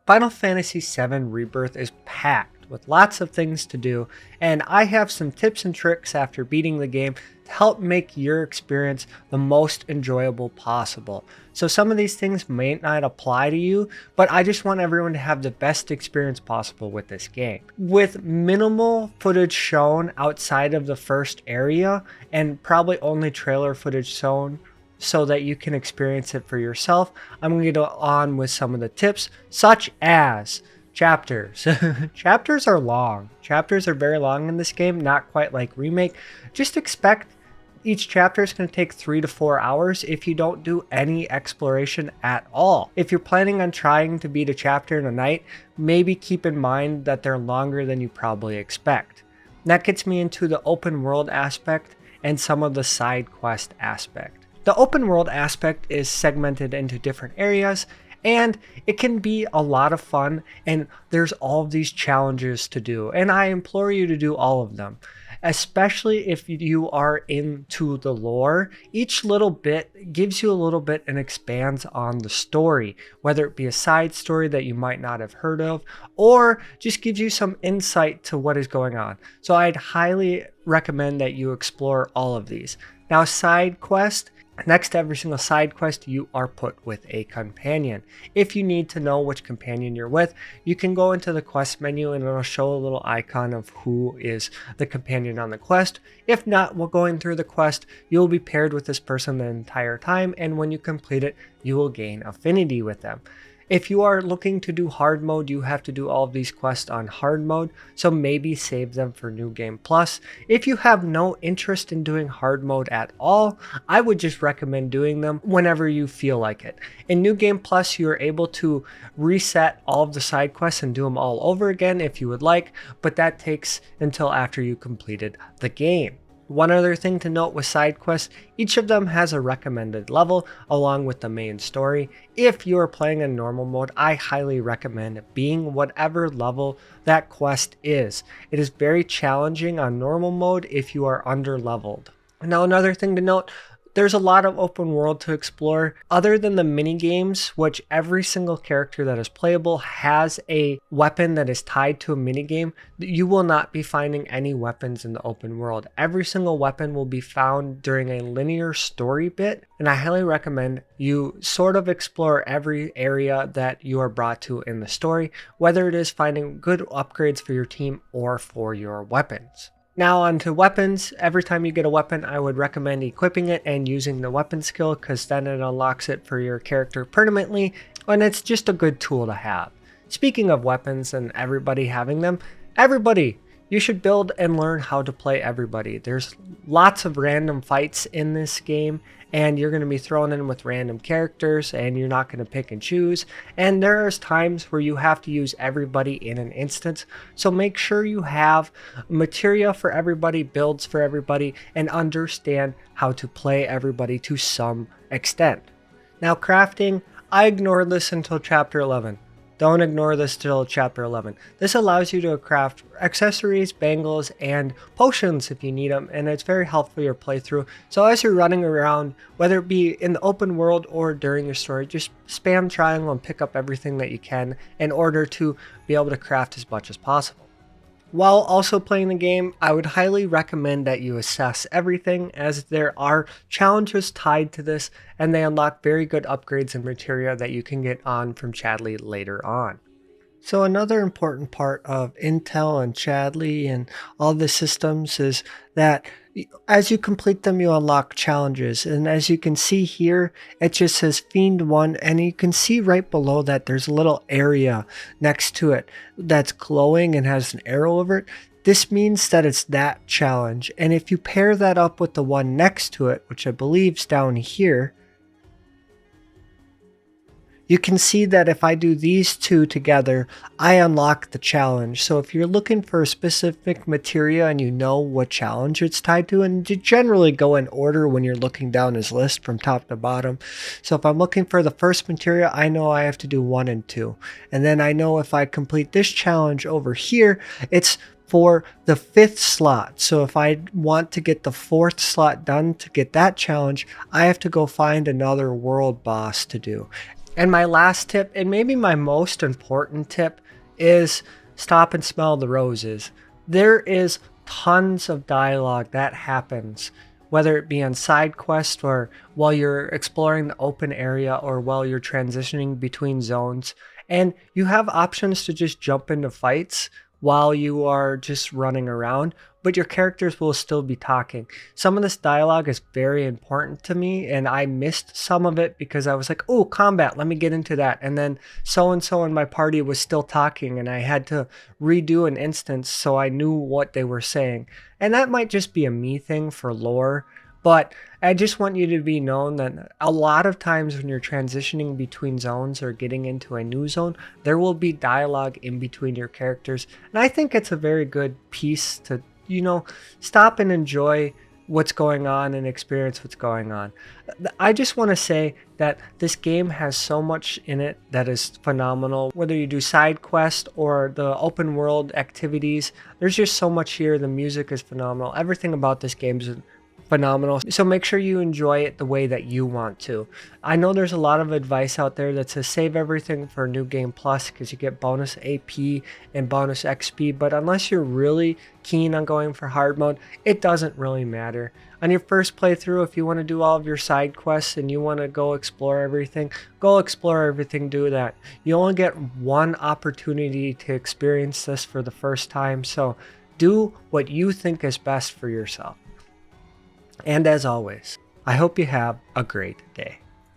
Final Fantasy VII Rebirth is packed with lots of things to do, and I have some tips and tricks after beating the game to help make your experience the most enjoyable possible. So some of these things may not apply to you, but I just want everyone to have the best experience possible with this game. With minimal footage shown outside of the first area, and probably only trailer footage shown, so that you can experience it for yourself, I'm going to get on with some of the tips, such as chapters. Chapters are long. Chapters are very long in this game, not quite like Remake. Just expect each chapter is going to take 3 to 4 hours if you don't do any exploration at all. If you're planning on trying to beat a chapter in a night, maybe keep in mind that they're longer than you probably expect. That gets me into the open world aspect and some of the side quest aspect. The open world aspect is segmented into different areas, and it can be a lot of fun, and there's all of these challenges to do, and I implore you to do all of them. Especially if you are into the lore, each little bit gives you a little bit and expands on the story, whether it be a side story that you might not have heard of, or just gives you some insight to what is going on. So I'd highly recommend that you explore all of these. Now, side quest. Next to every single side quest, you are put with a companion. If you need to know which companion you're with, you can go into the quest menu and it'll show a little icon of who is the companion on the quest. If not, while going through the quest, you'll be paired with this person the entire time, and when you complete it, you will gain affinity with them. If you are looking to do hard mode, you have to do all of these quests on hard mode, so maybe save them for New Game Plus. If you have no interest in doing hard mode at all, I would just recommend doing them whenever you feel like it. In New Game Plus, you are able to reset all of the side quests and do them all over again if you would like, but that takes until after you completed the game. One other thing to note with side quests, each of them has a recommended level along with the main story. If you are playing in normal mode, I highly recommend being whatever level that quest is. It is very challenging on normal mode if you are under leveled. Now, another thing to note, there's a lot of open world to explore. Other than the mini games, which every single character that is playable has a weapon that is tied to a mini game, you will not be finding any weapons in the open world. Every single weapon will be found during a linear story bit, and I highly recommend you sort of explore every area that you are brought to in the story, whether it is finding good upgrades for your team or for your weapons. Now onto weapons. Every time you get a weapon, I would recommend equipping it and using the weapon skill, because then it unlocks it for your character permanently, and it's just a good tool to have. Speaking of weapons and everybody having them, you should build and learn how to play everybody. There's lots of random fights in this game, and you're going to be thrown in with random characters, and you're not going to pick and choose. And there's times where you have to use everybody in an instance. So make sure you have materia for everybody, builds for everybody, and understand how to play everybody to some extent. Now, crafting, I ignored this until chapter 11. Don't ignore this till chapter 11. This allows you to craft accessories, bangles, and potions if you need them, and it's very helpful for your playthrough. So as you're running around, whether it be in the open world or during your story, just spam triangle and pick up everything that you can in order to be able to craft as much as possible. While also playing the game, I would highly recommend that you assess everything, as there are challenges tied to this, and they unlock very good upgrades and materia that you can get on from Chadley later on. So another important part of Intel and Chadley and all the systems is that as you complete them, you unlock challenges. And as you can see here, it just says Fiend 1, and you can see right below that there's a little area next to it that's glowing and has an arrow over it. This means that it's that challenge. And if you pair that up with the one next to it, which I believe is down here, you can see that if I do these two together, I unlock the challenge. So if you're looking for a specific materia and you know what challenge it's tied to, and you generally go in order when you're looking down his list from top to bottom. So if I'm looking for the first materia, I know I have to do 1 and 2. And then I know if I complete this challenge over here, it's for the 5th slot. So if I want to get the 4th slot done to get that challenge, I have to go find another world boss to do. And my last tip, and maybe my most important tip, is stop and smell the roses. There is tons of dialogue that happens, whether it be on side quests or while you're exploring the open area or while you're transitioning between zones. And you have options to just jump into fights while you are just running around, but your characters will still be talking. Some of this dialogue is very important to me, and I missed some of it because I was like, oh, combat, let me get into that. And then so-and-so in my party was still talking, and I had to redo an instance so I knew what they were saying. And that might just be a me thing for lore, but I just want you to be known that a lot of times when you're transitioning between zones or getting into a new zone, there will be dialogue in between your characters. And I think it's a very good piece to, stop and enjoy what's going on and experience what's going on. I just want to say that this game has so much in it that is phenomenal. Whether you do side quest or the open world activities, there's just so much here. The music is phenomenal. Everything about this game is phenomenal. So make sure you enjoy it the way that you want to. I know there's a lot of advice out there that says save everything for New Game Plus because you get bonus AP and bonus XP, but unless you're really keen on going for hard mode, it doesn't really matter. On your first playthrough, if you want to do all of your side quests and you want to go explore everything, do that. You only get one opportunity to experience this for the first time, so do what you think is best for yourself. And as always, I hope you have a great day.